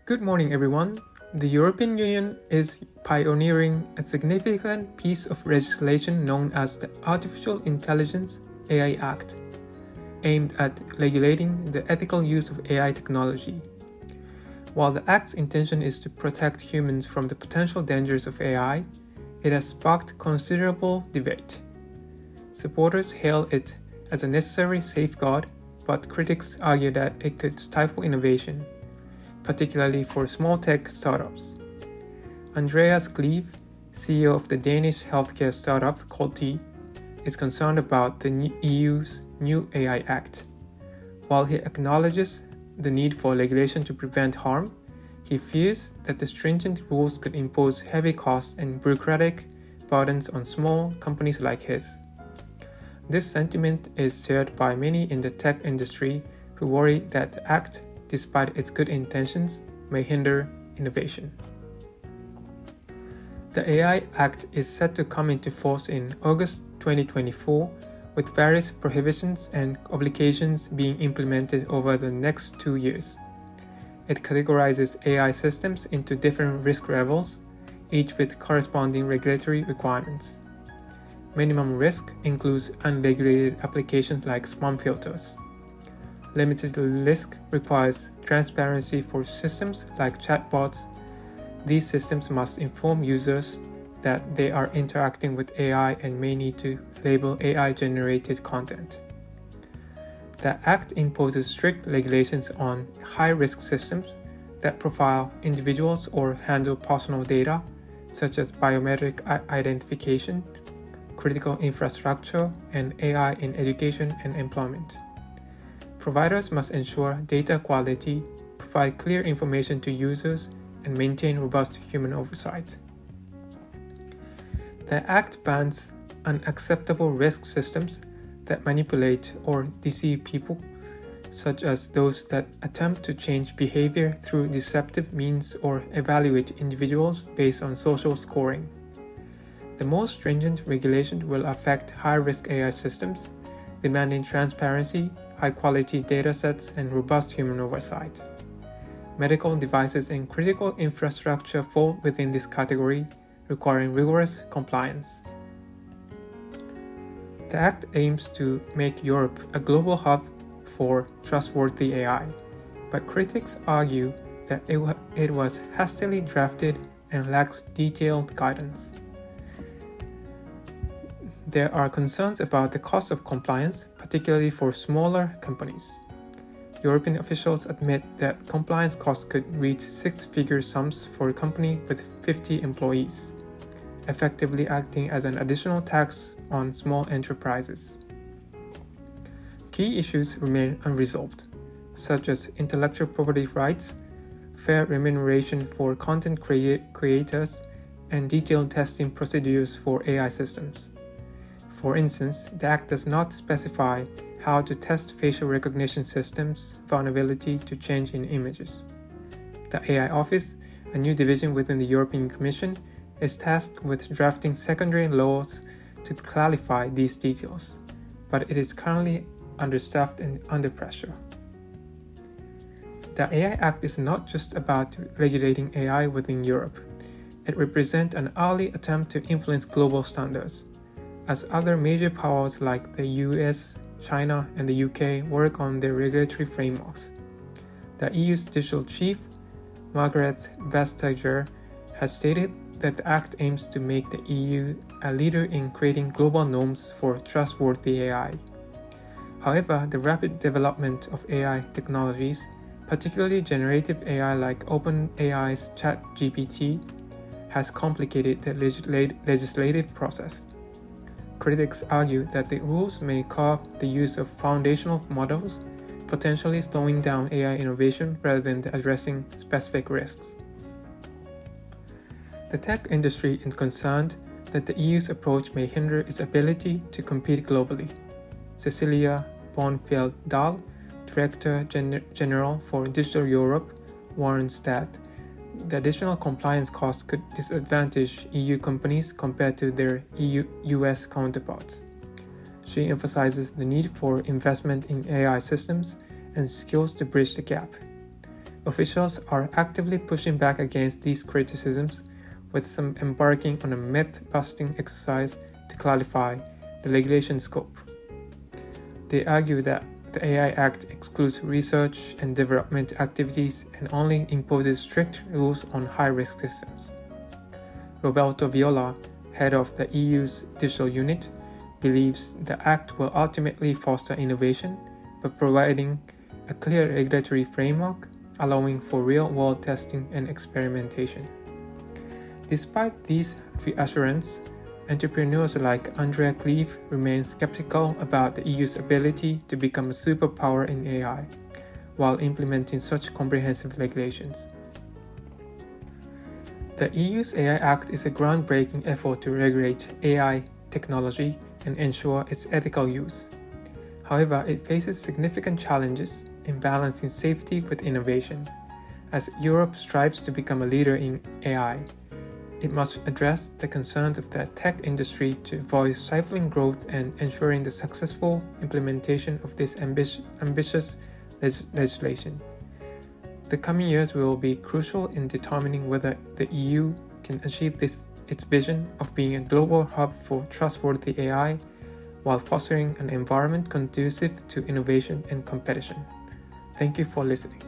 Good morning, everyone. The European Union is pioneering a significant piece of legislation known as the Artificial Intelligence (AI) Act, aimed at regulating the ethical use of AI technology. While the Act's intention is to protect humans from the potential dangers of AI, it has sparked considerable debate. Supporters hail it as a necessary safeguard, but critics argue that it could stifle innovation, particularly for small tech startups. Andreas Cleve, CEO of the Danish healthcare startup Colti, is concerned about the EU's new AI Act. While he acknowledges the need for regulation to prevent harm, he fears that the stringent rules could impose heavy costs and bureaucratic burdens on small companies like his. This sentiment is shared by many in the tech industry who worry that the Act, despite its good intentions, may hinder innovation. The AI Act is set to come into force in August 2024, with various prohibitions and obligations being implemented over the next 2 years. It categorizes AI systems into different risk levels, each with corresponding regulatory requirements. Minimum risk includes unregulated applications like spam filters. Limited risk requires transparency for systems like chatbots. These systems must inform users that they are interacting with AI and may need to label AI-generated content. The Act imposes strict regulations on high-risk systems that profile individuals or handle personal data, such as biometric identification, critical infrastructure, and AI in education and employment. Providers must ensure data quality, provide clear information to users, and maintain robust human oversight. The Act bans unacceptable risk systems that manipulate or deceive people, such as those that attempt to change behavior through deceptive means or evaluate individuals based on social scoring. The most stringent regulation will affect high-risk AI systems, demanding transparency, high-quality datasets, and robust human oversight. Medical devices and critical infrastructure fall within this category, requiring rigorous compliance. The Act aims to make Europe a global hub for trustworthy AI, but critics argue that it was hastily drafted and lacks detailed guidance. There are concerns about the cost of compliance, particularly for smaller companies. European officials admit that compliance costs could reach six-figure sums for a company with 50 employees, effectively acting as an additional tax on small enterprises. Key issues remain unresolved, such as intellectual property rights, fair remuneration for content creators, and detailed testing procedures for AI systems. For instance, the Act does not specify how to test facial recognition systems' vulnerability to change in images. The AI Office, a new division within the European Commission, is tasked with drafting secondary laws to clarify these details, but it is currently understaffed and under pressure. The AI Act is not just about regulating AI within Europe. It represents an early attempt to influence global standards. As other major powers like the US, China, and the UK work on their regulatory frameworks. The EU's digital chief, Margrethe Vestager, has stated that the Act aims to make the EU a leader in creating global norms for trustworthy AI. However, the rapid development of AI technologies, particularly generative AI like OpenAI's ChatGPT, has complicated the legislative process. Critics argue that the rules may curb the use of foundational models, potentially slowing down AI innovation rather than addressing specific risks. The tech industry is concerned that the EU's approach may hinder its ability to compete globally. Cecilia Bornfeld-Dahl, Director General for Digital Europe, warns that the additional compliance costs could disadvantage EU companies compared to their US counterparts. She emphasizes the need for investment in AI systems and skills to bridge the gap. Officials are actively pushing back against these criticisms, with some embarking on a myth-busting exercise to clarify the regulation scope. They argue that the AI Act excludes research and development activities and only imposes strict rules on high-risk systems. Roberto Viola, head of the EU's digital unit, believes the Act will ultimately foster innovation by providing a clear regulatory framework allowing for real-world testing and experimentation. Despite these reassurances, entrepreneurs like Andrea Cleeve remain skeptical about the EU's ability to become a superpower in AI while implementing such comprehensive regulations. The EU's AI Act is a groundbreaking effort to regulate AI technology and ensure its ethical use. However, it faces significant challenges in balancing safety with innovation. As Europe strives to become a leader in AI, it must address the concerns of the tech industry to avoid stifling growth and ensuring the successful implementation of this ambitious legislation. The coming years will be crucial in determining whether the EU can achieve its vision of being a global hub for trustworthy AI while fostering an environment conducive to innovation and competition. Thank you for listening.